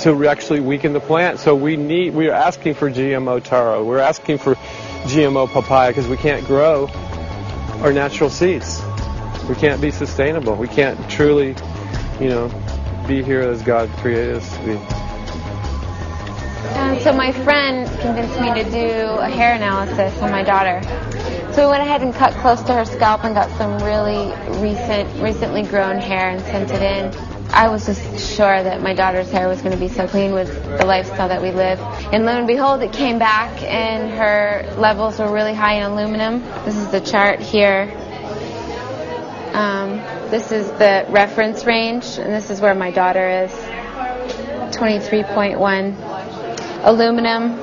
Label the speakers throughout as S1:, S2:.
S1: To actually weaken the plant. So we are asking for GMO taro. We're asking for GMO papaya because we can't grow our natural seeds. We can't be sustainable. We can't truly, be here as God created us to be.
S2: So my friend convinced me to do a hair analysis on my daughter. So we went ahead and cut close to her scalp and got some really recently grown hair and sent it in. I was just sure that my daughter's hair was going to be so clean with the lifestyle that we live. And lo and behold, it came back and her levels were really high in aluminum. This is the chart here. This is the reference range, and this is where my daughter is. 23.1. Aluminum.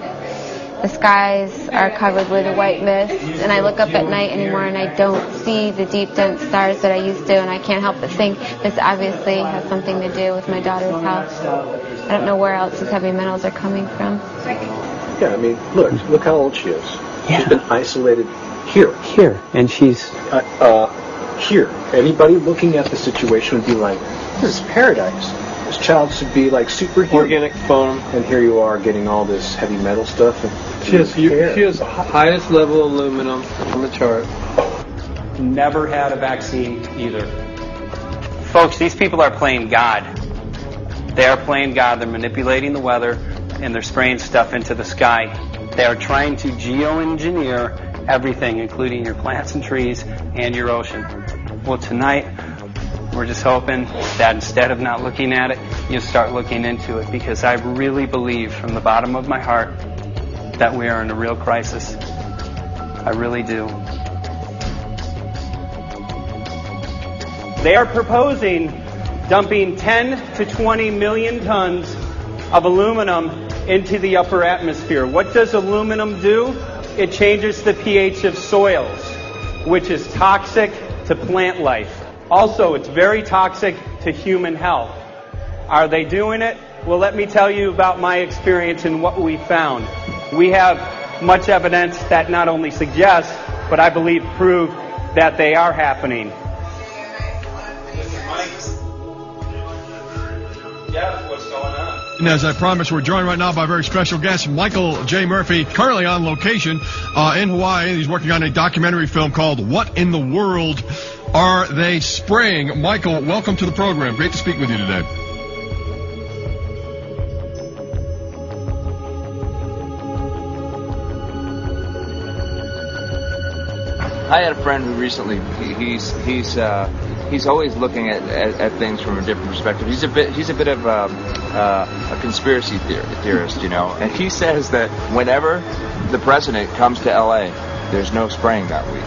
S2: The skies are covered with a white mist, and I look up at night anymore and I don't see the deep, dense stars that I used to, and I can't help but think this obviously has something to do with my daughter's health. I don't know where else these heavy metals are coming from.
S3: Yeah, I mean, look how old she is.
S4: Yeah.
S3: She's been isolated here.
S4: Here, and she's...
S3: Here. Anybody looking at the situation would be like, this is paradise. This child should be like superhuman.
S1: Organic foam.
S3: And here you are getting all this heavy metal stuff.
S1: She has highest level aluminum on the chart.
S5: Never had a vaccine either.
S6: Folks, these people are playing God. They are playing God. They're manipulating the weather, and they're spraying stuff into the sky. They are trying to geoengineer everything, including your plants and trees and your ocean. Well, tonight, we're just hoping that instead of not looking at it, you start looking into it, because I really believe from the bottom of my heart that we are in a real crisis. I really do.
S5: They are proposing dumping 10 to 20 million tons of aluminum into the upper atmosphere. What does aluminum do? It changes the pH of soils, which is toxic to plant life. Also, it's very toxic to human health. Are they doing it? Well, let me tell you about my experience and what we found. We have much evidence that not only suggests, but I believe prove that they are happening. Jeff, what's going on?
S7: And as I promised, we're joined right now by a very special guest, Michael J. Murphy, currently on location in Hawaii. He's working on a documentary film called What in the World Are They Spraying? Michael, welcome to the program. Great to speak with you today.
S8: I had a friend who recently, he's always looking at things from a different perspective. He's a bit of a conspiracy theorist, and he says that whenever the president comes to L.A., there's no spraying that week.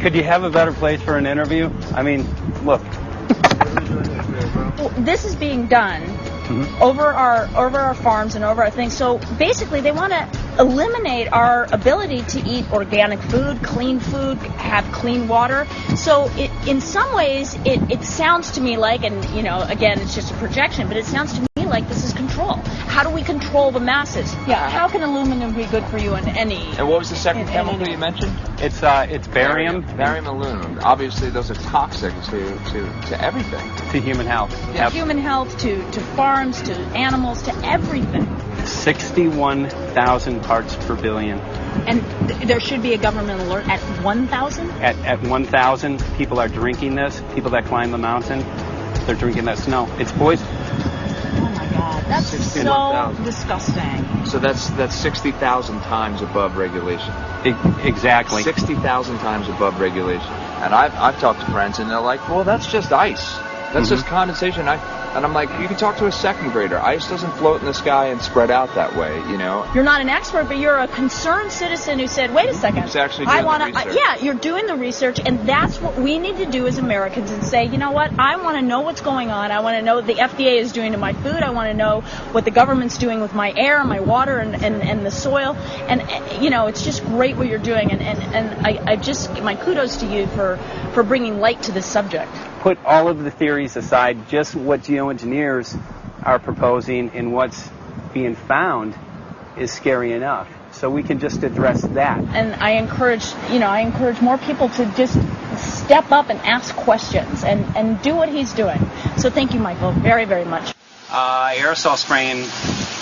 S6: Could you have a better place for an interview? I mean, look.
S9: Well, this is being done over our farms and over our things. So basically, they want to eliminate our ability to eat organic food, have clean water. So in some ways, it sounds to me like, and again, it's just a projection, but it sounds to me like this is control. How do we control the masses? Yeah. How can aluminum be good for you in any?
S8: And what was the second chemical you mentioned?
S6: It's barium.
S8: Barium aluminum. Obviously, those are toxic to everything.
S6: To human health.
S9: Yeah. Human health, to farms, to animals, to everything.
S6: 61,000 parts per billion.
S9: And there should be a government alert at 1,000?
S6: At 1,000, people are drinking this. People that climb the mountain, they're drinking that snow. It's poison.
S9: Oh my God, that's so disgusting.
S8: So that's 60,000 times above regulation.
S6: Exactly.
S8: 60,000 times above regulation. And I've talked to friends, and they're like, well, that's just ice. That's just condensation. And I'm like, you can talk to a second grader. Ice doesn't float in the sky and spread out that way,
S9: You're not an expert, but you're a concerned citizen who said, wait a second.
S8: Who's actually doing the research.
S9: Yeah, you're doing the research, and that's what we need to do as Americans and say, you know what, I want to know what's going on. I want to know what the FDA is doing to my food. I want to know what the government's doing with my air, my water, and the soil. And, it's just great what you're doing. And I just, my kudos to you for bringing light to this subject.
S6: Put all of the theories aside, just what geoengineers are proposing and what's being found is scary enough. So we can just address that.
S9: And I encourage more people to just step up and ask questions and do what he's doing. So thank you, Michael, very, very much.
S6: Aerosol spraying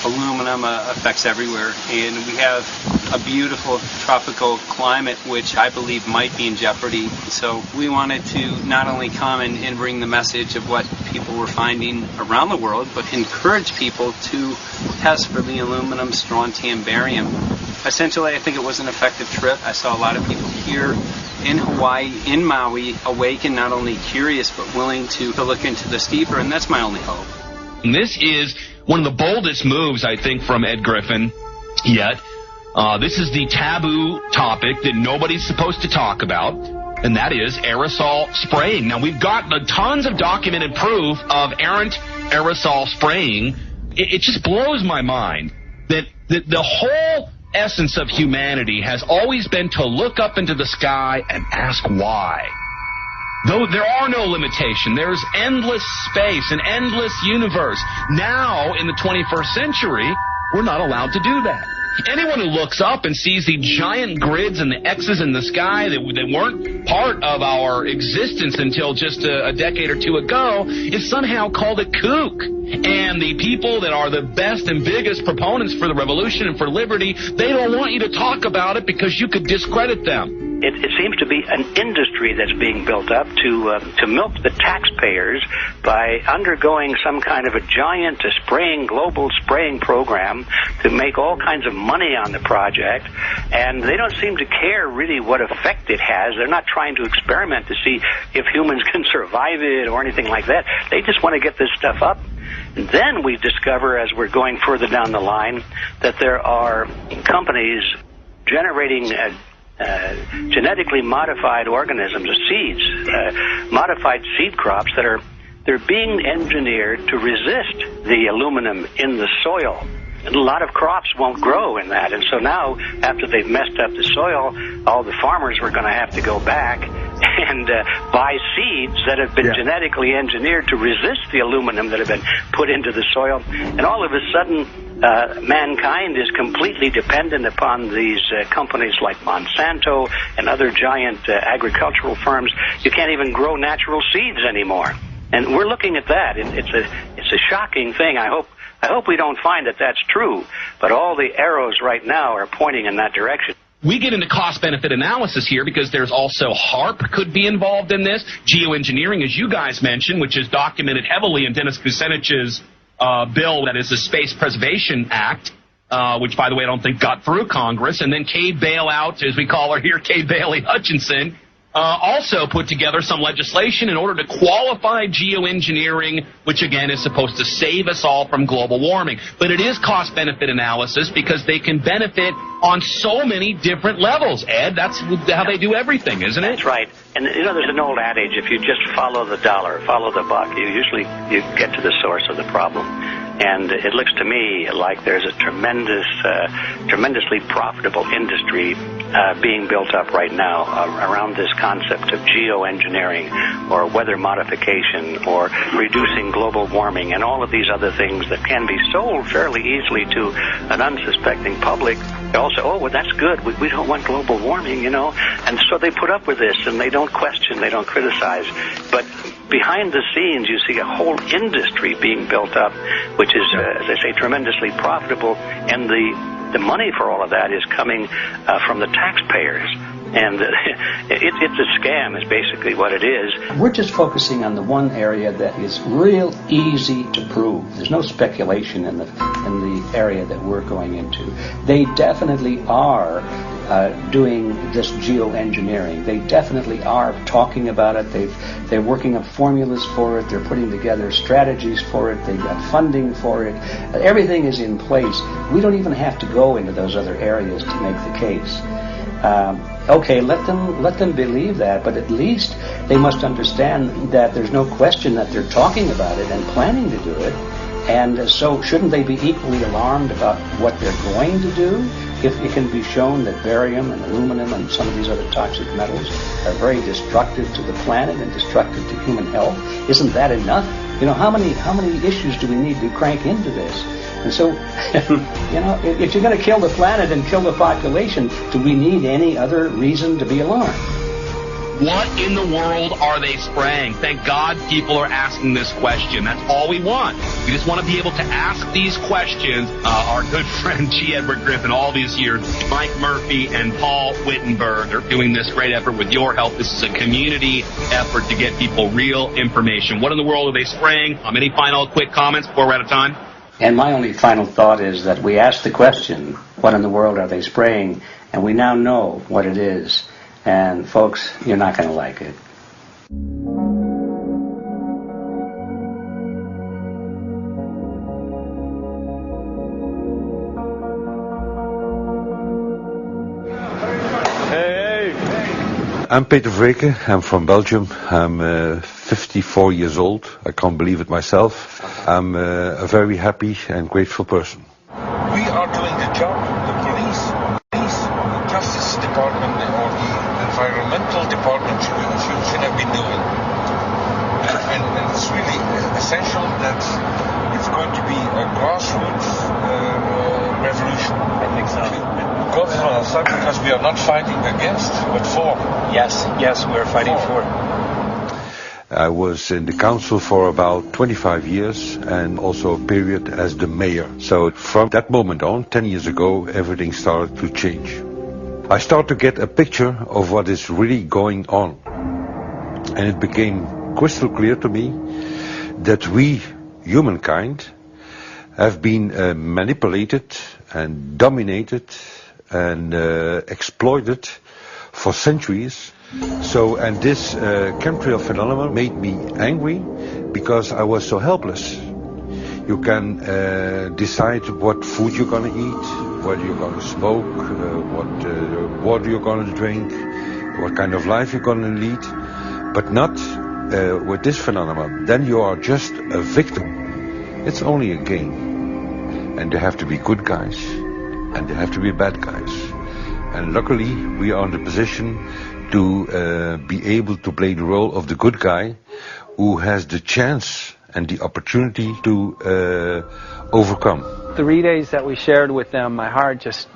S6: aluminum affects everywhere, and we have a beautiful tropical climate which I believe might be in jeopardy. So we wanted to not only come and bring the message of what people were finding around the world, but encourage people to test for the aluminum, strontium, barium. Essentially, I think it was an effective trip. I saw a lot of people here in Hawaii, in Maui, awake and not only curious, but willing to look into this deeper, and that's my only hope.
S4: And this is one of the boldest moves, I think, from Ed Griffin yet. This is the taboo topic that nobody's supposed to talk about, and that is aerosol spraying. Now, we've got tons of documented proof of errant aerosol spraying. It just blows my mind that the whole essence of humanity has always been to look up into the sky and ask why. Though there are no limitations, there's endless space, an endless universe. Now, in the 21st century, we're not allowed to do that. Anyone who looks up and sees the giant grids and the X's in the sky that weren't part of our existence until just a decade or two ago is somehow called a kook. And the people that are the best and biggest proponents for the revolution and for liberty, they don't want you to talk about it because you could discredit them.
S10: It seems to be an industry that's being built up to milk the taxpayers by undergoing some kind of a giant global spraying program to make all kinds of money on the project, and they don't seem to care really what effect it has. They're not trying to experiment to see if humans can survive it or anything like that. They just want to get this stuff up. And then we discover, as we're going further down the line, that there are companies generating genetically modified organisms, or seeds, modified seed crops they're being engineered to resist the aluminum in the soil. And a lot of crops won't grow in that, and so now, after they've messed up the soil, all the farmers were going to have to go back and buy seeds that have been genetically engineered to resist the aluminum that have been put into the soil. And all of a sudden, mankind is completely dependent upon these companies like Monsanto and other giant agricultural firms. You can't even grow natural seeds anymore. And we're looking at that. It's a shocking thing. I hope we don't find that that's true, but all the arrows right now are pointing in that direction.
S4: We get into cost-benefit analysis here because there's also HARP could be involved in this, geoengineering, as you guys mentioned, which is documented heavily in Dennis Kucinich's bill, that is the Space Preservation Act, which, by the way, I don't think got through Congress, and then Kay Bailout, as we call her here, Kay Bailey Hutchinson, also put together some legislation in order to qualify geoengineering, which, again, is supposed to save us all from global warming. But it is cost-benefit analysis because they can benefit on so many different levels. Ed, that's how they do everything, isn't it?
S10: That's right. And, you know, there's an old adage, if you just follow the dollar, follow the buck, you get to the source of the problem. And it looks to me like there's a tremendously profitable industry being built up right now around this concept of geoengineering or weather modification or reducing global warming and all of these other things that can be sold fairly easily to an unsuspecting public. They all say, oh, well, that's good. We don't want global warming, you know. And so they put up with this, and they don't question, they don't criticize. But behind the scenes, you see a whole industry being built up, which is, as I say, tremendously profitable, and the money for all of that is coming from the taxpayers. And it's a scam is basically what it is.
S11: We're just focusing on the one area that is real easy to prove. There's no speculation in the area that we're going into. They definitely are doing this geoengineering. They definitely are talking about it. They're working up formulas for it. They're putting together strategies for it. They've got funding for it. Everything is in place. We don't even have to go into those other areas to make the case. Okay, let them believe that, but at least they must understand that there's no question that they're talking about it and planning to do it. And so shouldn't they be equally alarmed about what they're going to do if it can be shown that barium and aluminum and some of these other toxic metals are very destructive to the planet and destructive to human health? Isn't that enough? You know, how many issues do we need to crank into this? And so, you know, if you're going to kill the planet and kill the population, do we need any other reason to be alarmed?
S4: What in the world are they spraying? Thank God people are asking this question. That's all we want. We just want to be able to ask these questions. Our good friend G. Edward Griffin, all these years, Mike Murphy and Paul Wittenberger are doing this great effort with your help. This is a community effort to get people real information. What in the world are they spraying? Any final quick comments before we're out of time?
S11: And my only final thought is that we asked the question, what in the world are they spraying? And we now know what it is. And folks, you're not going to like it.
S12: I'm Peter Vreke. I'm from Belgium. I'm 54 years old. I can't believe it myself. I'm a very happy and grateful person.
S13: We are doing the job the police, the Justice Department, or the Environmental Department should have been doing. And it's really essential that it's going to be a grassroots revolution. I think so. God is on our side because we are not fighting against, but for. Yes, we're fighting for.
S12: I was in the council for about 25 years and also a period as the mayor. So from that moment on, 10 years ago, everything started to change. I started to get a picture of what is really going on. And it became crystal clear to me that we, humankind, have been manipulated and dominated and exploited for centuries. So, and this chemtrail phenomenon made me angry because I was so helpless. You can decide what food you're going to eat, what you're going to smoke, what water you're going to drink, what kind of life you're going to lead, but not with this phenomenon. Then you are just a victim. It's only a game. And there have to be good guys, and there have to be bad guys. And luckily, we are in the position to be able to play the role of the good guy who has the chance and the opportunity to overcome.
S6: The 3 days that we shared with them, my heart just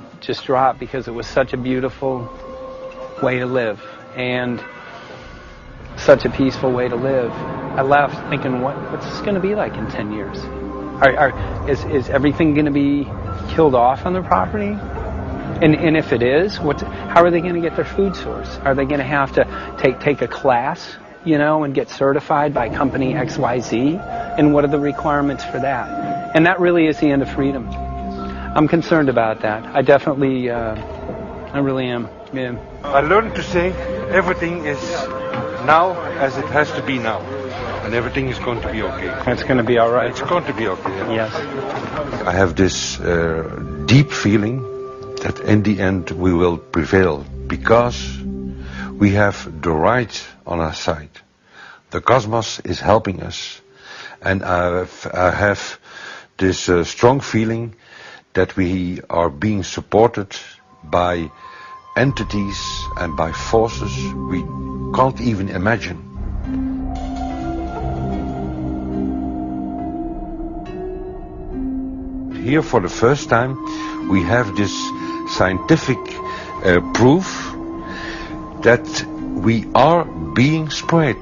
S6: dropped because it was such a beautiful way to live and such a peaceful way to live. I left thinking, what's this going to be like in 10 years? Is everything going to be killed off on their property? And if it is, how are they going to get their food source? Are they going to have to take a class, and get certified by company XYZ? And what are the requirements for that? And that really is the end of freedom. I'm concerned about that. I definitely, I really am. Yeah.
S12: I learned to say everything is now as it has to be now. And everything is going to be okay.
S6: It's going to be all right.
S12: It's going to be okay.
S6: Yes.
S12: I have this deep feeling that in the end we will prevail because we have the right on our side. The cosmos is helping us, and I have this strong feeling that we are being supported by entities and by forces we can't even imagine. Here for the first time we have this scientific proof that we are being spread.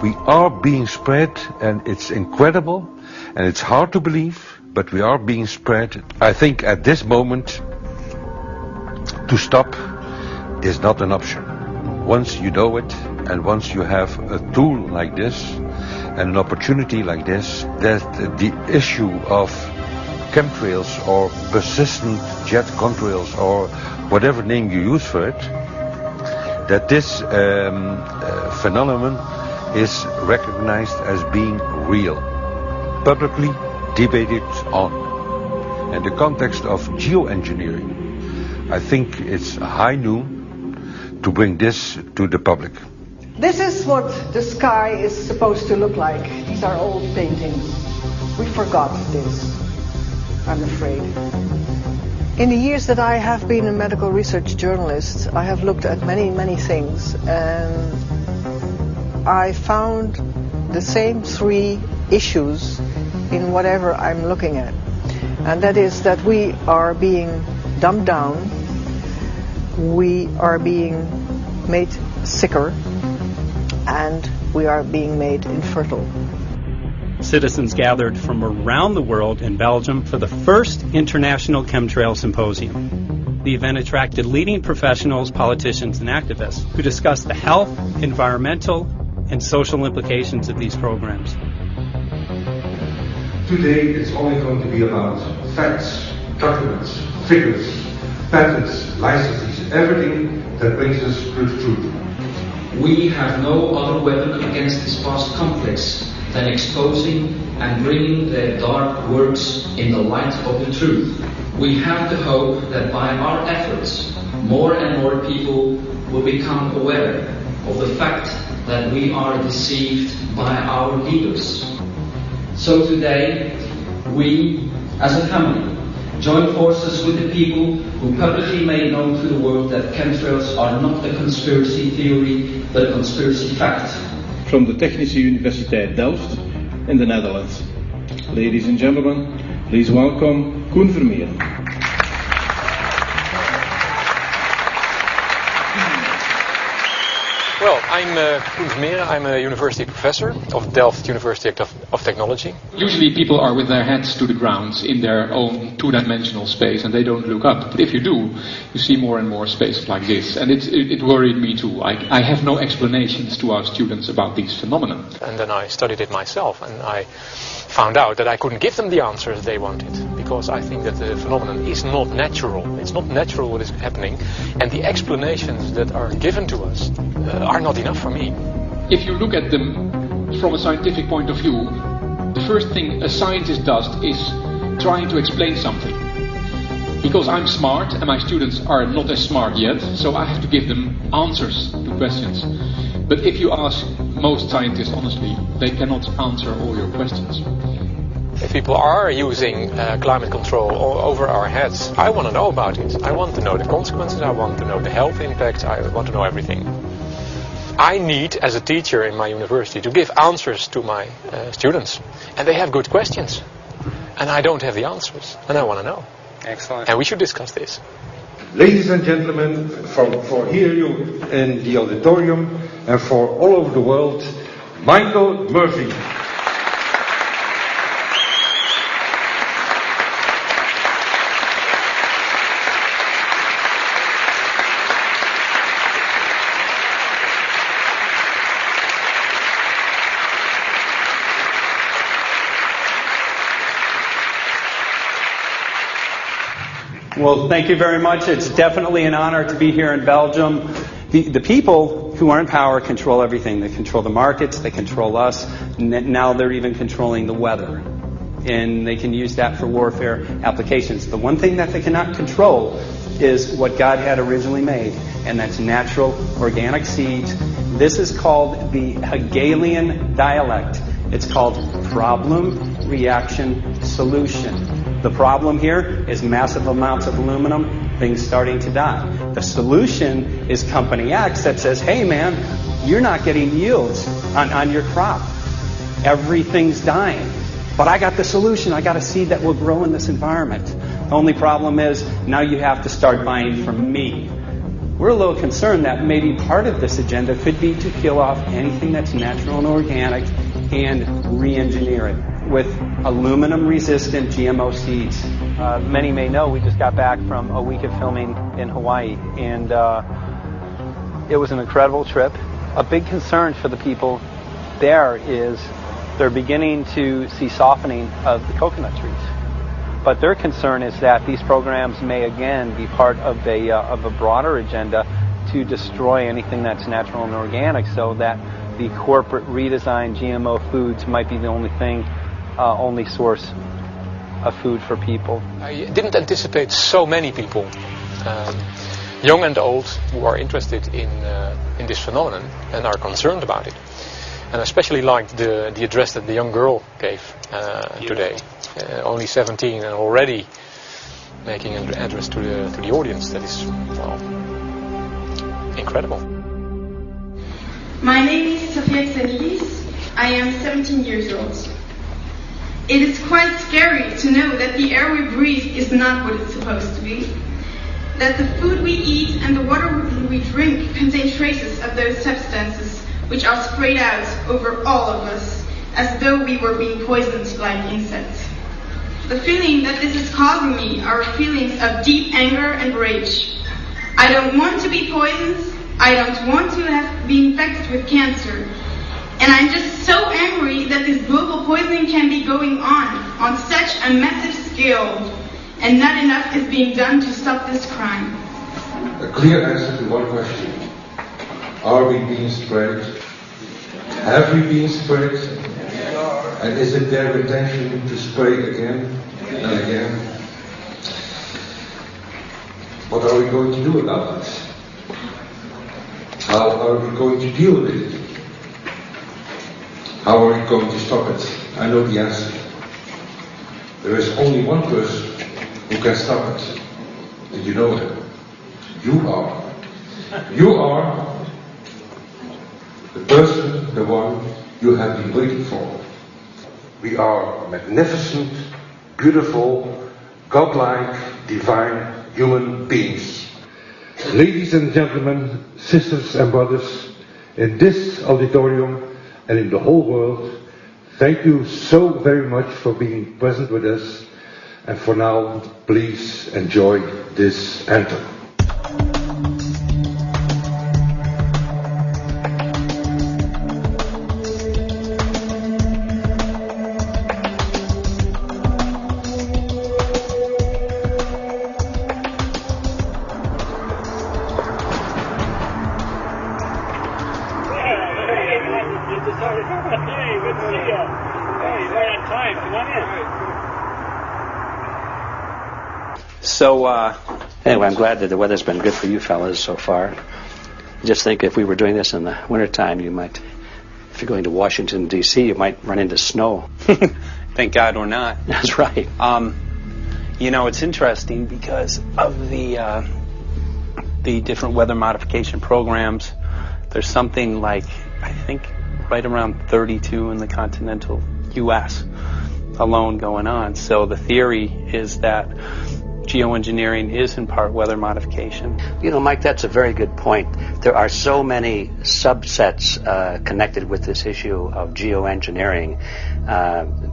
S12: We are being spread, and it's incredible and it's hard to believe, but we are being spread. I think at this moment to stop is not an option. Once you know it, and once you have a tool like this and an opportunity like this, that the issue of chemtrails or persistent jet contrails or whatever name you use for it, that this phenomenon is recognized as being real, publicly debated on. In the context of geoengineering, I think it's high noon to bring this to the public.
S14: This is what the sky is supposed to look like. These are old paintings. We forgot this, I'm afraid. In the years that I have been a medical research journalist, I have looked at many, many things, and I found the same three issues in whatever I'm looking at. And that is that we are being dumbed down, we are being made sicker, and we are being made infertile.
S5: Citizens gathered from around the world in Belgium for the first International Chemtrail Symposium. The event attracted leading professionals, politicians, and activists who discussed the health, environmental, and social implications of these programs.
S15: Today it's only going to be about facts, documents, figures, patents, licenses, everything that brings us to the truth.
S16: We have no other weapon against this vast complex than exposing and bringing their dark works in the light of the truth. We have the hope that by our efforts, more and more people will become aware of the fact that we are deceived by our leaders. So today, we, as a family, join forces with the people who publicly made known to the world that chemtrails are not a conspiracy theory, but a conspiracy fact.
S17: From the Technische Universiteit Delft in the Netherlands. Ladies and gentlemen, please welcome Koen Vermeer.
S18: Well, I'm Koen Vermeer. I'm a university professor of Delft University of Technology.
S19: Usually people are with their heads to the ground in their own two-dimensional space and they don't look up. But if you do, you see more and more spaces like this. And it worried me too. I have no explanations to our students about these phenomena.
S18: And then I studied it myself and I found out that I couldn't give them the answers they wanted, because I think that the phenomenon is not natural. It's not natural what is happening, and the explanations that are given to us are not enough for me.
S19: If you look at them from a scientific point of view, the first thing a scientist does is trying to explain something. Because I'm smart and my students are not as smart yet, so I have to give them answers to questions. But if you ask most scientists honestly, they cannot answer all your questions.
S18: If people are using climate control over our heads, I want to know about it. I want to know the consequences, I want to know the health impacts, I want to know everything. I need, as a teacher in my university, to give answers to my students. And they have good questions. And I don't have the answers. And I want to know.
S6: Excellent.
S18: And we should discuss this.
S15: Ladies and gentlemen, for here you in the auditorium and for all over the world, Michael Murphy.
S5: Well, thank you very much. It's definitely an honor to be here in Belgium. The people who are in power control everything. They control the markets, they control us. Now they're even controlling the weather. And they can use that for warfare applications. The one thing that they cannot control is what God had originally made, and that's natural organic seeds. This is called the Hegelian dialect. It's called problem, reaction, solution. The problem here is massive amounts of aluminum, things starting to die. The solution is Company X that says, hey man, you're not getting yields on your crop. Everything's dying. But I got the solution. I got a seed that will grow in this environment. The only problem is now you have to start buying from me. We're a little concerned that maybe part of this agenda could be to kill off anything that's natural and organic and re-engineer it with aluminum-resistant GMO seeds. Many may know we just got back from a week of filming in Hawaii, and it was an incredible trip. A big concern for the people there is they're beginning to see softening of the coconut trees. But their concern is that these programs may again be part of a broader agenda to destroy anything that's natural and organic, so that the corporate redesigned GMO foods might be the only source of food for people.
S18: I didn't anticipate so many people, young and old, who are interested in this phenomenon and are concerned about it. And I especially liked the address that the young girl gave today. Only 17 and already making an address to the audience. That is, well, incredible.
S20: My name is Sofia Xenidis. I am 17 years old. It is quite scary to know that the air we breathe is not what it's supposed to be. That the food we eat and the water we drink contain traces of those substances which are sprayed out over all of us, as though we were being poisoned like insects. The feeling that this is causing me are feelings of deep anger and rage. I don't want to be poisoned. I don't want to be infected with cancer. And I'm just so angry that this global poisoning can be going on such a massive scale, and not enough is being done to stop this crime.
S15: A clear answer to one question. Are we being sprayed? Have we been sprayed? And is it their intention to spray again and again? What are we going to do about this? How are we going to deal with it? How are we going to stop it? I know the answer. There is only one person who can stop it. Did you know that? You are. You are the person, the one you have been waiting for. We are magnificent, beautiful, godlike, divine human beings. Ladies and gentlemen, sisters and brothers, in this auditorium and in the whole world, thank you so very much for being present with us. And for now, please enjoy this anthem.
S11: So, anyway, I'm glad that the weather's been good for you fellas so far. Just think if we were doing this in the wintertime, you might, if you're going to Washington, D.C., you might run into snow.
S6: Thank God we're not.
S11: That's right.
S6: You know, it's interesting because of the different weather modification programs. There's something like, I think, right around 32 in the continental U.S. alone going on. So the theory is that geoengineering is in part weather modification.
S11: You know, Mike, that's a very good point. There are so many subsets connected with this issue of geoengineering.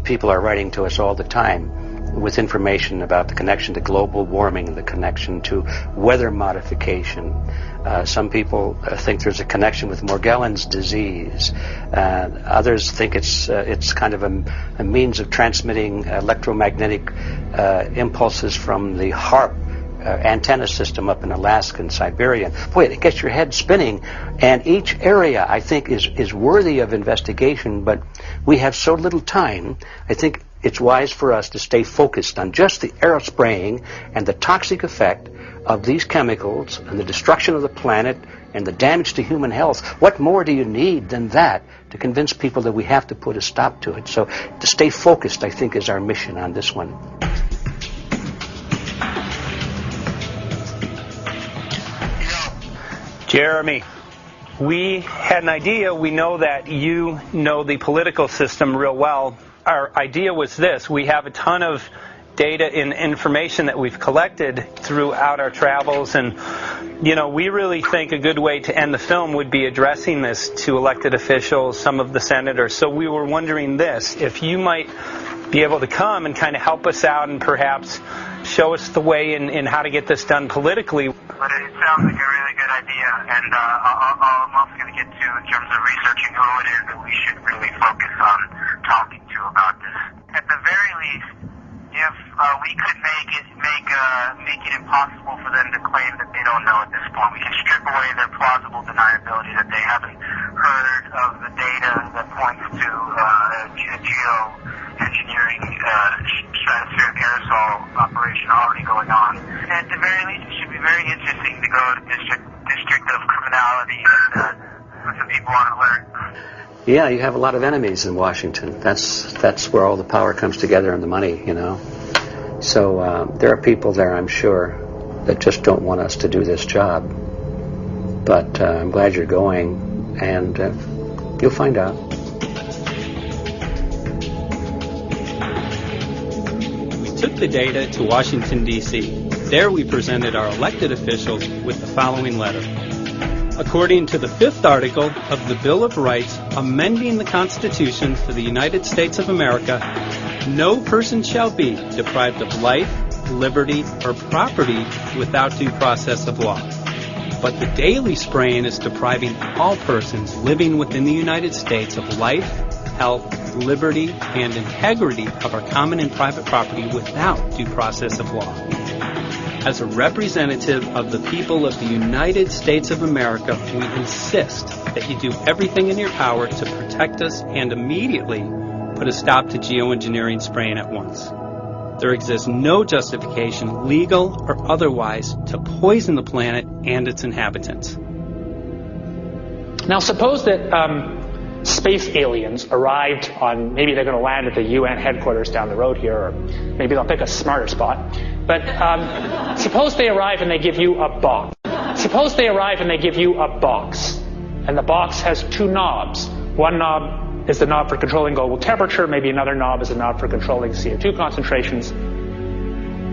S11: People are writing to us all the time with information about the connection to global warming, the connection to weather modification. Some people think there's a connection with Morgellons disease. Others think it's kind of a means of transmitting electromagnetic impulses from the HAARP antenna system up in Alaska and Siberia. Boy, it gets your head spinning. And each area, I think, is worthy of investigation, but we have so little time. I think it's wise for us to stay focused on just the aerospraying and the toxic effect of these chemicals and the destruction of the planet and the damage to human health. What more do you need than that to convince people that we have to put a stop to it? So to stay focused, I think, is our mission on this one.
S6: Jeremy, we had an idea. We know that you know the political system real well. Our idea was this. We have a ton of data and information that we've collected throughout our travels, and you know, we really think a good way to end the film would be addressing this to elected officials, some of the senators. So we were wondering this, if you might be able to come and kind of help us out and perhaps show us the way in how to get this done politically.
S21: But it sounds like a really good idea, and I'm also going to get to in terms of researching who it is that we should really focus on talking to about this. At the very least, if we could make it impossible for them to claim that they don't know at this point, we can strip away their plausible deniability that they haven't heard of the data that points to geoengineering stratospheric aerosol operation already going on. At the very least, it should be very interesting to go to district of criminality and put some people on alert.
S11: Yeah, you have a lot of enemies in Washington. That's where all the power comes together and the money, you know. So there are people there, I'm sure, that just don't want us to do this job. But I'm glad you're going, and you'll find out.
S22: We took the data to Washington, D.C. There we presented our elected officials with the following letter.
S5: according to the 5th article of the Bill of Rights, amending the Constitution for the United States of America, no person shall be deprived of life, liberty, or property without due process of law. But the daily spraying is depriving all persons living within the United States of life, health, liberty, and integrity of our common and private property without due process of law. As a representative of the people of the United States of America, we insist that you do everything in your power to protect us and immediately put a stop to geoengineering spraying at once. There exists no justification, legal or otherwise, to poison the planet and its inhabitants.
S2: Now suppose that space aliens arrived on, maybe they're going to land at the UN headquarters down the road here, or maybe they'll pick a smarter spot. But suppose they arrive and they give you a box. Suppose they arrive and they give you a box. And the box has 2 knobs. One knob is the knob for controlling global temperature. Maybe another knob is a knob for controlling CO2 concentrations.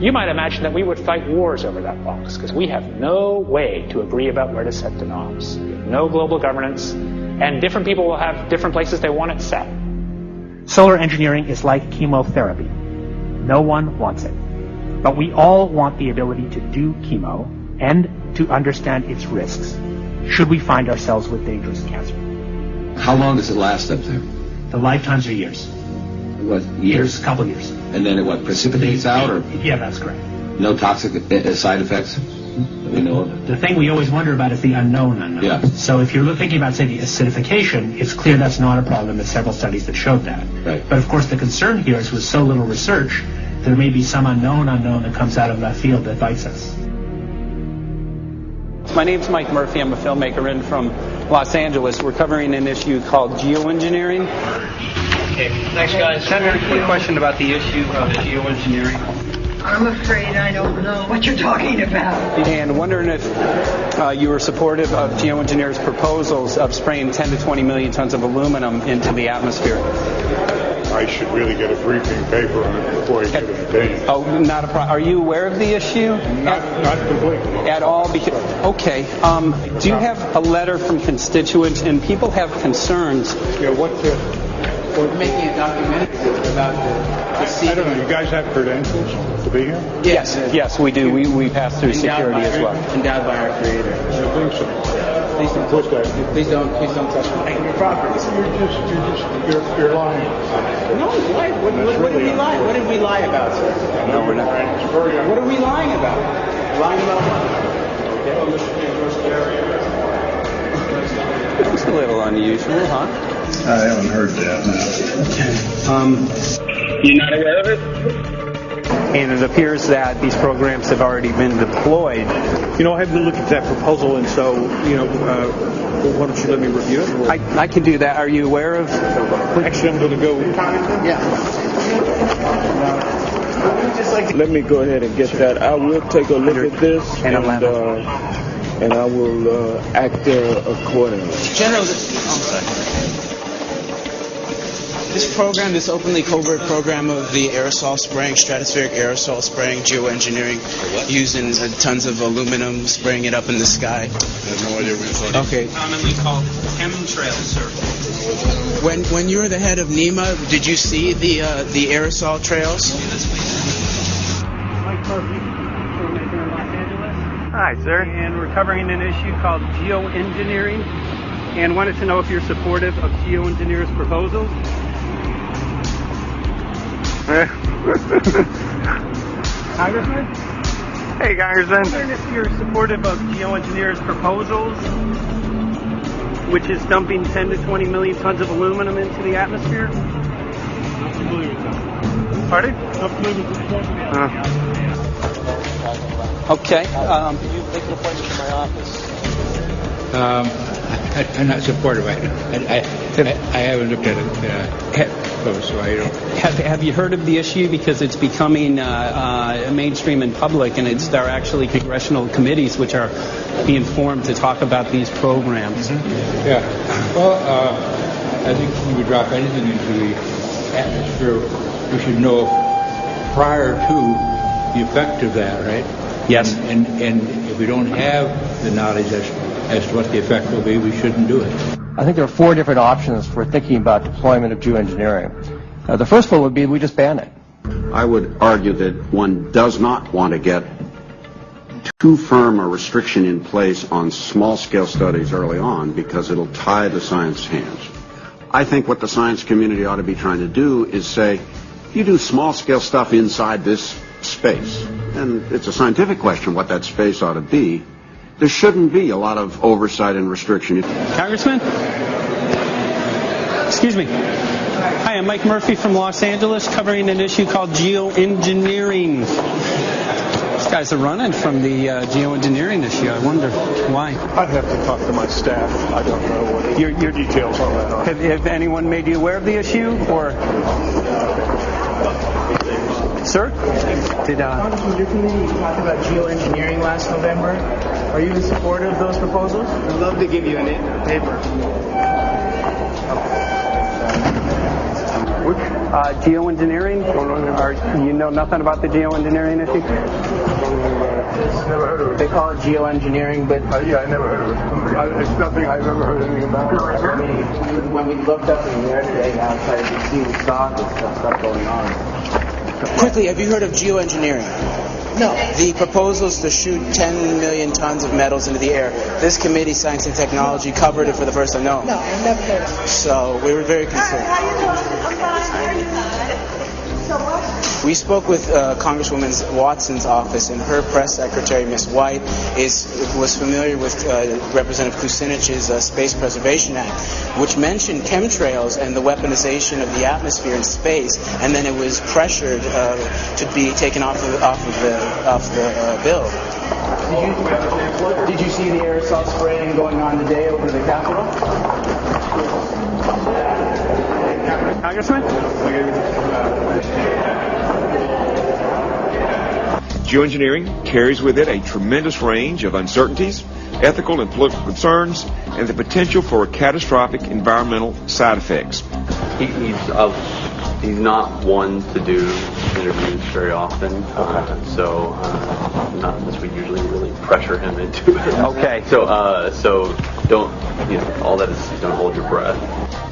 S2: You might imagine that we would fight wars over that box because we have no way to agree about where to set the knobs. We have no global governance, and different people will have different places they want it set.
S3: Solar engineering is like chemotherapy. No one wants it. But we all want the ability to do chemo and to understand its risks, should we find ourselves with dangerous cancer.
S23: How long does it last up there?
S3: The lifetimes are years.
S23: What, years?
S3: A couple years.
S23: And then it what, precipitates out? Or
S3: Yeah, that's correct.
S23: no toxic side effects that we know of?
S3: The thing we always wonder about is the unknown.
S23: Yeah.
S3: So if you're thinking about, say, the acidification, it's clear that's not a problem. There's several studies that showed that.
S23: Right.
S3: But of course the concern here is with so little research, there may be some unknown that comes out of left field that bites us.
S6: My name's Mike Murphy. I'm a filmmaker in from Los Angeles. We're covering an issue called geoengineering.
S5: Okay, thanks guys. Senator, quick question about the issue of geoengineering.
S14: I'm afraid I don't know what you're talking about.
S6: And wondering if you were supportive of geoengineers' proposals of spraying 10 to 20 million tons of aluminum into the atmosphere.
S24: I should really get a briefing paper on it before I get an opinion.
S6: Oh, not a problem. Are you aware of the issue?
S24: Not completely.
S6: At all? Okay. Do you have a letter from constituents, and people have concerns?
S24: Yeah,
S6: We're making a documentary about the
S24: I don't know. You guys have credentials to be here?
S6: Yes, we do. We pass through security as well.
S5: Endowed by our Creator.
S24: I think so.
S5: Please don't touch my property.
S24: You're lying.
S5: No, why? What did we lie? What did we lie about, sir?
S6: No, we're not.
S5: What are we lying about? Lying about what?
S6: It's a little unusual, huh?
S24: I haven't heard that.
S6: You're not aware of it? And it appears that these programs have already been deployed.
S25: You know, I have to look at that proposal, and so, why don't you let me review it?
S6: I can do that. Are you aware of?
S25: Actually, I'm going to go.
S6: Yeah.
S25: Let me go ahead and get that. I will take a look at this, and I will act accordingly.
S5: General, this program, this openly covert program of the aerosol spraying, stratospheric aerosol spraying, geoengineering, using tons of aluminum, spraying it up in the sky.
S24: I have no idea what you're talking
S5: Okay.
S2: Commonly called chemtrails, sir.
S5: When you were the head of NEMA, did you see the aerosol trails? Mike Murphy, filmmaker in Los Angeles.
S6: Hi, sir.
S5: And we're covering an issue called geoengineering, and wanted to know if you're supportive of geoengineers' proposals. Congressman?
S6: Hey, Congressman.
S5: I'm wondering if you're supportive of geoengineers' proposals, which is dumping 10 to 20 million tons of aluminum into the atmosphere.
S25: Not familiar with that.
S6: Pardon?
S25: Not familiar with the
S6: Okay.
S5: Can you make an appointment to my office?
S26: I'm not supportive of it. I haven't looked at it close, so I don't.
S6: Have you heard of the issue? Because it's becoming mainstream in public, and there are actually congressional committees which are being formed to talk about these programs.
S26: Mm-hmm. Yeah. Well, I think when we drop anything into the atmosphere, we should know prior to the effect of that, right?
S6: Yes.
S26: And if we don't have the knowledge, that's as to what the effect will be, we shouldn't do it.
S1: I think there are 4 different options for thinking about deployment of geoengineering. The first one would be we just ban it.
S4: I would argue that one does not want to get too firm a restriction in place on small-scale studies early on because it'll tie the science hands. I think what the science community ought to be trying to do is say, you do small-scale stuff inside this space, and it's a scientific question what that space ought to be. There shouldn't be a lot of oversight and restriction.
S5: Congressman? Excuse me. Hi, I'm Mike Murphy from Los Angeles, covering an issue called geoengineering. These guys are running from the geoengineering issue. I wonder why.
S24: I'd have to talk to my staff. I don't know what your details on that are.
S5: Have anyone made you aware of the issue, or? Sir?
S7: Congressman, your committee talked about geoengineering last November. Are you in support of those proposals? I'd love to give you a paper.
S5: Geoengineering? You know nothing about the geoengineering issue?
S7: Never heard of it. They call it geoengineering, but...
S24: yeah, I never heard of it. It's nothing I've ever heard anything about.
S7: When we looked up in the air today outside, we see the stock and stuff going on.
S8: Quickly, have you heard of geoengineering? No. The proposal is to shoot 10 million tons of metals into the air. This committee, Science and Technology, covered it for the first time. No.
S7: No, I never heard of it.
S8: So we were very concerned. We spoke with Congresswoman Watson's office, and her press secretary, Ms. White, was familiar with Representative Kucinich's Space Preservation Act, which mentioned chemtrails and the weaponization of the atmosphere in space, and then it was pressured to be taken off the bill.
S7: Did you see the aerosol spraying going on today over the Capitol?
S5: Congressman?
S9: Geoengineering carries with it a tremendous range of uncertainties, ethical and political concerns, and the potential for catastrophic environmental side effects.
S10: He's not one to do interviews very often, so not unless we usually really pressure him into it.
S5: Okay.
S10: So don't, all that is, don't hold your breath.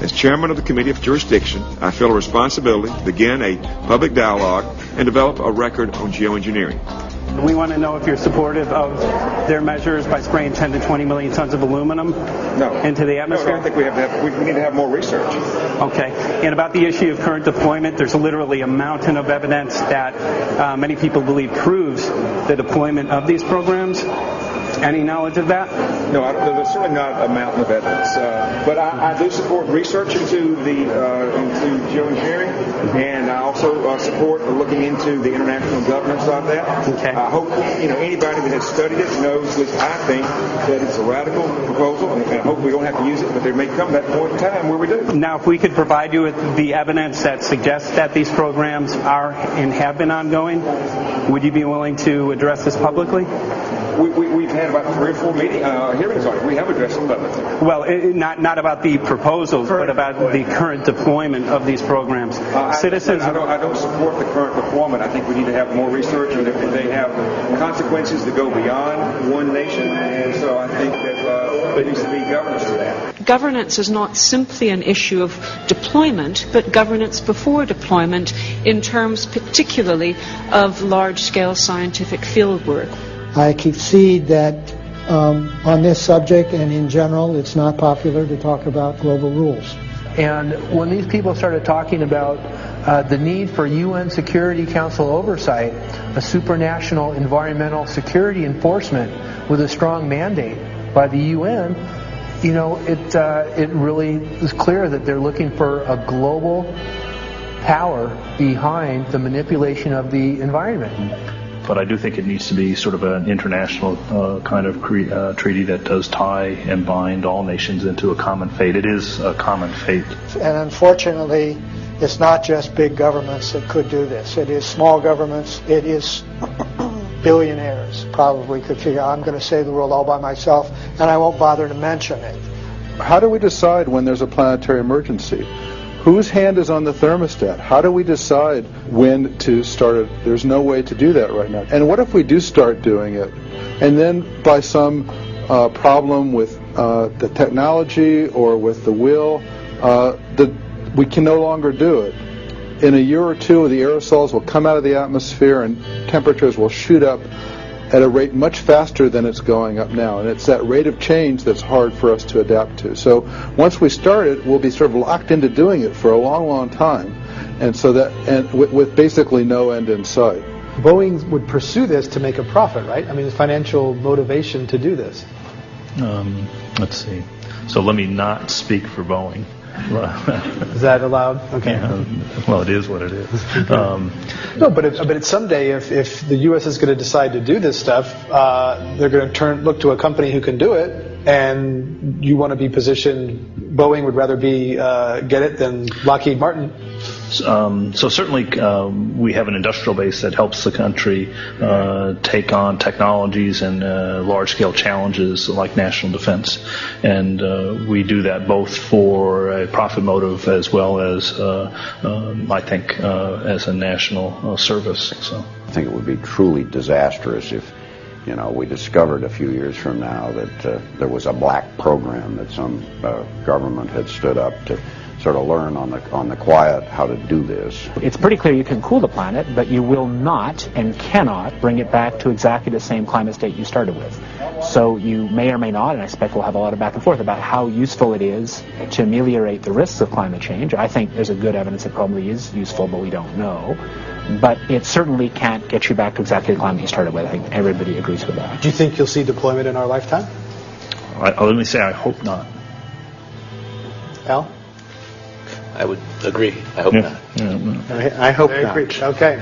S9: As chairman of the Committee of Jurisdiction, I feel a responsibility to begin a public dialogue and develop a record on geoengineering.
S5: We want to know if you're supportive of their measures by spraying 10 to 20 million tons of aluminum into the atmosphere?
S9: No, I think we need to have more research.
S5: Okay. And about the issue of current deployment, there's literally a mountain of evidence that many people believe proves the deployment of these programs. Any knowledge of that?
S9: No, there's certainly not a mountain of evidence. But I do support research into geoengineering, and I also support looking into the international governance of that.
S5: Okay.
S9: I hope anybody that has studied it knows that I think that it's a radical proposal, and I hope we don't have to use it, but there may come that point in time where we do.
S5: Now, if we could provide you with the evidence that suggests that these programs are and have been ongoing, would you be willing to address this publicly?
S9: We've had about 3 or 4 hearings on it. We have addressed them publicly.
S5: Well, not about the proposals, but about the current deployment of these programs. Citizens.
S9: I don't support the current deployment. I think we need to have more research, and they have consequences that go beyond one nation, and so I think that there needs to be governance to that.
S27: Governance is not simply an issue of deployment, but governance before deployment in terms particularly of large-scale scientific fieldwork.
S28: I concede that on this subject and in general, it's not popular to talk about global rules.
S29: And when these people started talking about the need for UN Security Council oversight, a supranational environmental security enforcement with a strong mandate by the UN, it really is clear that they're looking for a global power behind the manipulation of the environment.
S30: But I do think it needs to be sort of an international kind of treaty that does tie and bind all nations into a common fate. It is a common fate.
S28: And unfortunately, it's not just big governments that could do this. It is small governments. It is billionaires probably could figure out, I'm going to save the world all by myself, and I won't bother to mention it.
S31: How do we decide when there's a planetary emergency? Whose hand is on the thermostat? How do we decide when to start it? There's no way to do that right now. And what if we do start doing it, and then by some problem with the technology or with the will, we can no longer do it. In a year or two, the aerosols will come out of the atmosphere and temperatures will shoot up at a rate much faster than it's going up now. And it's that rate of change that's hard for us to adapt to. So once we start it, we'll be sort of locked into doing it for a long, long time. And so with basically no end in sight.
S11: Boeing would pursue this to make a profit, right? I mean, there's financial motivation to do this.
S30: Let's see. So let me not speak for Boeing.
S11: Is that allowed? Okay.
S30: Yeah, well, it is what it is.
S11: No, but someday, if the U.S. is going to decide to do this stuff, they're going to look to a company who can do it, and you want to be positioned. Boeing would rather get it than Lockheed Martin.
S30: So certainly we have an industrial base that helps the country take on technologies and large-scale challenges like national defense. And we do that both for a profit motive as well as, I think, as a national service. So
S4: I think it would be truly disastrous if we discovered a few years from now that there was a black program that some government had stood up to sort of learn on the quiet how to do this.
S3: It's pretty clear you can cool the planet, but you will not and cannot bring it back to exactly the same climate state you started with. So you may or may not, and I expect we'll have a lot of back and forth about how useful it is to ameliorate the risks of climate change. I think there's a good evidence it probably is useful, but we don't know. But it certainly can't get you back to exactly the climate you started with. I think everybody agrees with that.
S11: Do you think you'll see deployment in our lifetime?
S30: Let me say I hope not.
S11: Al?
S12: I would agree. I hope not.
S11: I hope not. Okay.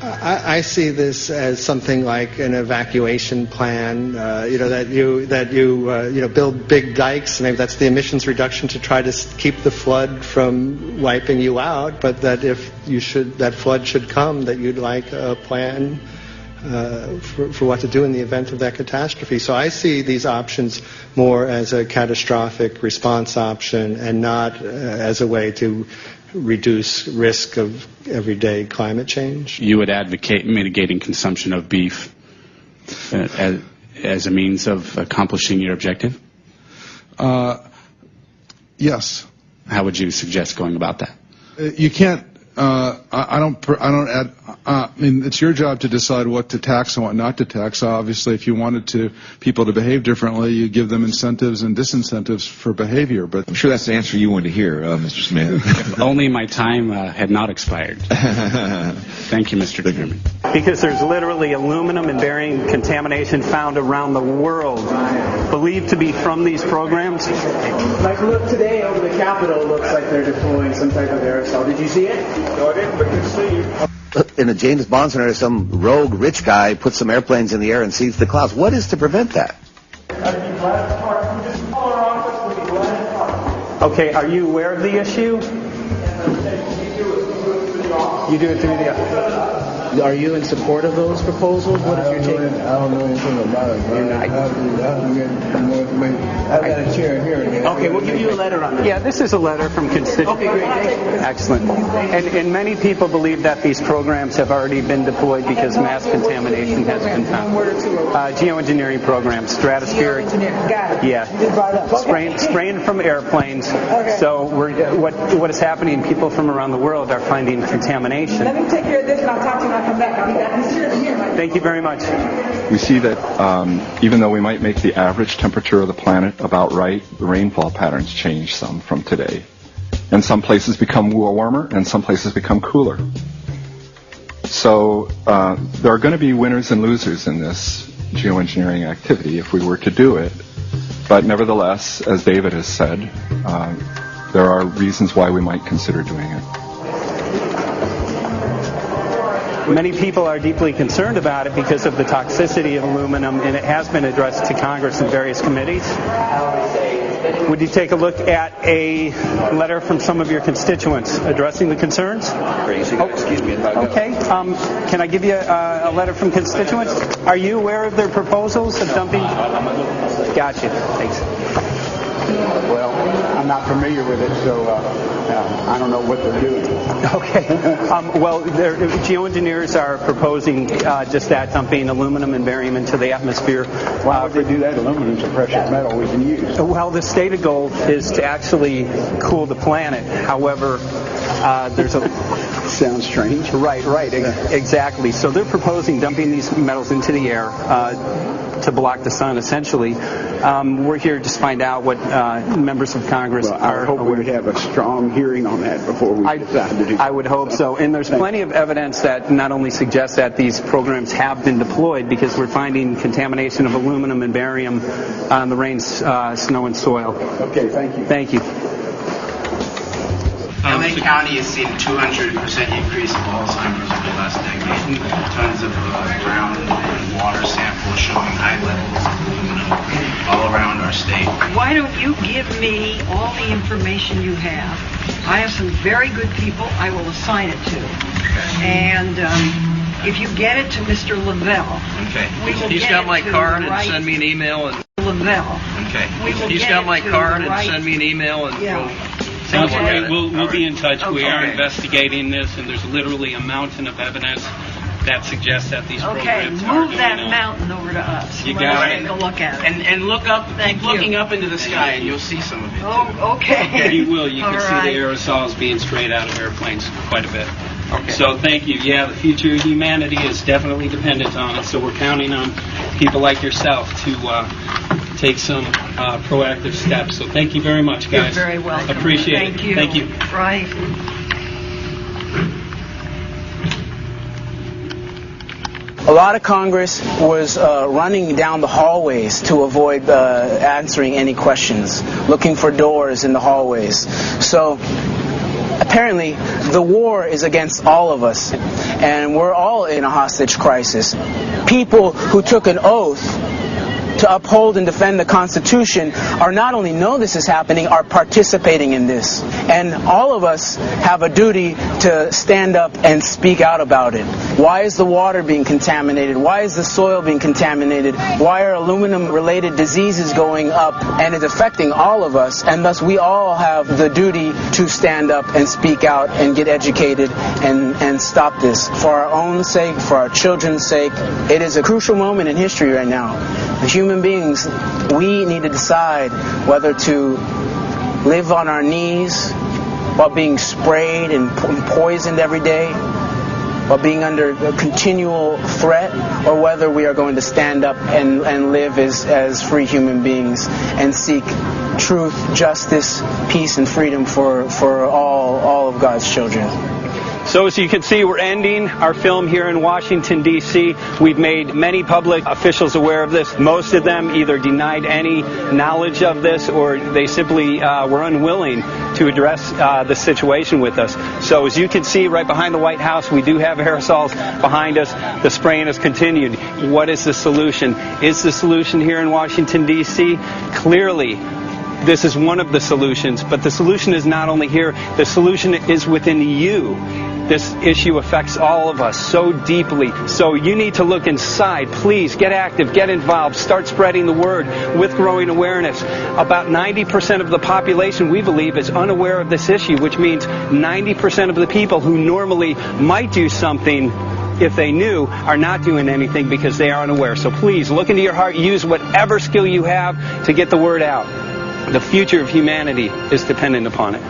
S13: I see this as something like an evacuation plan. That you build big dikes. Maybe that's the emissions reduction to try to keep the flood from wiping you out. But that if that flood should come, that you'd like a plan for what to do in the event of that catastrophe. So I see these options more as a catastrophic response option and not as a way to reduce risk of everyday climate change.
S15: You would advocate mitigating consumption of beef as a means of accomplishing your objective?
S31: Yes.
S15: How would you suggest going about that?
S31: You can't. I mean, it's your job to decide what to tax and what not to tax. Obviously, if you wanted people to behave differently, you give them incentives and disincentives for behavior. But
S16: I'm sure that's the answer you wanted to hear, Mr. Smith.
S15: If only my time had not expired. Thank you, Mr. Chairman.
S5: Because there's literally aluminum and barium contamination found around the world, believed to be from these programs.
S7: Like, look, today over the Capitol, looks like they're deploying some type of aerosol. Did you see it?
S9: No, I didn't, but you see you.
S17: In a James Bond scenario, some rogue rich guy puts some airplanes in the air and sees the clouds. What is to prevent that?
S5: Okay, are you aware of the issue? You do it through the...
S7: Are you in support of those proposals? What is your take?
S31: I don't know anything about it.
S7: You're not.
S31: I have to get more information. I've got a chair here.
S5: Okay, we'll give you a letter on that. Yeah, this is a letter from constituents.
S7: Okay, great.
S5: Excellent. And many people believe that these programs have already been deployed because mass contamination has been found. Geoengineering programs, stratospheric.
S7: Got it.
S5: Yeah. Spraying from airplanes.
S7: Okay.
S5: So what is happening? People from around the world are finding contamination.
S7: Let me take care of this and I'll talk to you when I come back.
S5: Thank you very much.
S18: We see that even though we might make the average temperature of the planet about right, the rainfall patterns change some from today. And some places become warmer and some places become cooler. So there are going to be winners and losers in this geoengineering activity if we were to do it. But nevertheless, as David has said, there are reasons why we might consider doing it.
S5: Many people are deeply concerned about it because of the toxicity of aluminum, and it has been addressed to Congress in various committees. Would you take a look at a letter from some of your constituents addressing the concerns?
S12: Excuse me.
S5: Okay. Can I give you a letter from constituents? Are you aware of their proposals of dumping? Gotcha. Thanks.
S1: Well, I'm not familiar with it, so I don't know what they're doing.
S5: Okay. Well, geoengineers are proposing just that, dumping aluminum and barium into the atmosphere.
S1: Why would they do that? Aluminum's a precious metal we can use.
S5: Well, the stated goal is to actually cool the planet. However, there's a...
S1: Sounds strange.
S5: Right, exactly. So they're proposing dumping these metals into the air to block the sun, essentially. We're here to find out what members of Congress are...
S1: I hope we have a strong hearing on that before we decide to do that.
S5: I would hope so. And there's plenty of evidence that not only suggests that these programs have been deployed, because we're finding contamination of aluminum and barium on the rain, snow, and soil.
S1: Okay, thank you.
S5: Thank you.
S2: LA County has seen a 200% increase of Alzheimer's over the last decade. Tons of ground and water samples showing high levels of aluminum all around our state.
S6: Why don't you give me all the information you have? I have some very good people I will assign it to. And if you get it to Mr. Lavelle,
S2: He's got my card and send me an email. And
S6: Lavelle.
S2: Okay. He's got my card and send me an email and
S15: Sounds great. We'll be in touch. We are investigating this, and there's literally a mountain of evidence that suggests that these programs are going
S6: move that mountain over to us.
S15: You got it.
S6: Take a look at it.
S2: And look up, keep looking up into the sky, and you'll see some of it.
S6: Oh, okay.
S15: You will. You can see the aerosols being sprayed out of airplanes quite a bit. Okay. So thank you. Yeah, the future of humanity is definitely dependent on it. So we're counting on people like yourself to take some proactive steps. So thank you very much, guys.
S6: You're very welcome.
S15: Appreciate it. Thank you.
S6: Right.
S8: A lot of Congress was running down the hallways to avoid answering any questions, looking for doors in the hallways. So apparently the war is against all of us, and we're all in a hostage crisis. People who took an oath to uphold and defend the Constitution are not only know this is happening, are participating in this. And all of us have a duty to stand up and speak out about it. Why is the water being contaminated? Why is the soil being contaminated? Why are aluminum-related diseases going up? And it's affecting all of us, and thus we all have the duty to stand up and speak out and get educated and stop this. For our own sake, for our children's sake, it is a crucial moment in history right now. The human beings, we need to decide whether to live on our knees while being sprayed and poisoned every day, while being under a continual threat, or whether we are going to stand up and live as free human beings and seek truth, justice, peace, and freedom for all of God's children.
S5: So as you can see, we're ending our film here in Washington, D.C. We've made many public officials aware of this. Most of them either denied any knowledge of this, or they simply were unwilling to address the situation with us. So as you can see right behind the White House, we do have aerosols behind us. The spraying has continued. What is the solution? Is the solution here in Washington, D.C.? Clearly, this is one of the solutions, but the solution is not only here, the solution is within you. This issue affects all of us so deeply. So you need to look inside. Please get active, get involved, start spreading the word with growing awareness. About 90% of the population, we believe, is unaware of this issue, which means 90% of the people who normally might do something if they knew are not doing anything because they are unaware. So please look into your heart, use whatever skill you have to get the word out. The future of humanity is dependent upon it.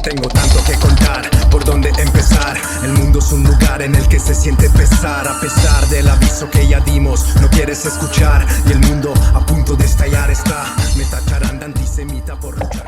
S10: Tengo tanto que contar, por dónde empezar. El mundo es un lugar en el que se siente pesar. A pesar del aviso que ya dimos, no quieres escuchar. Y el mundo a punto de estallar está. Me tacharán de antisemita por luchar.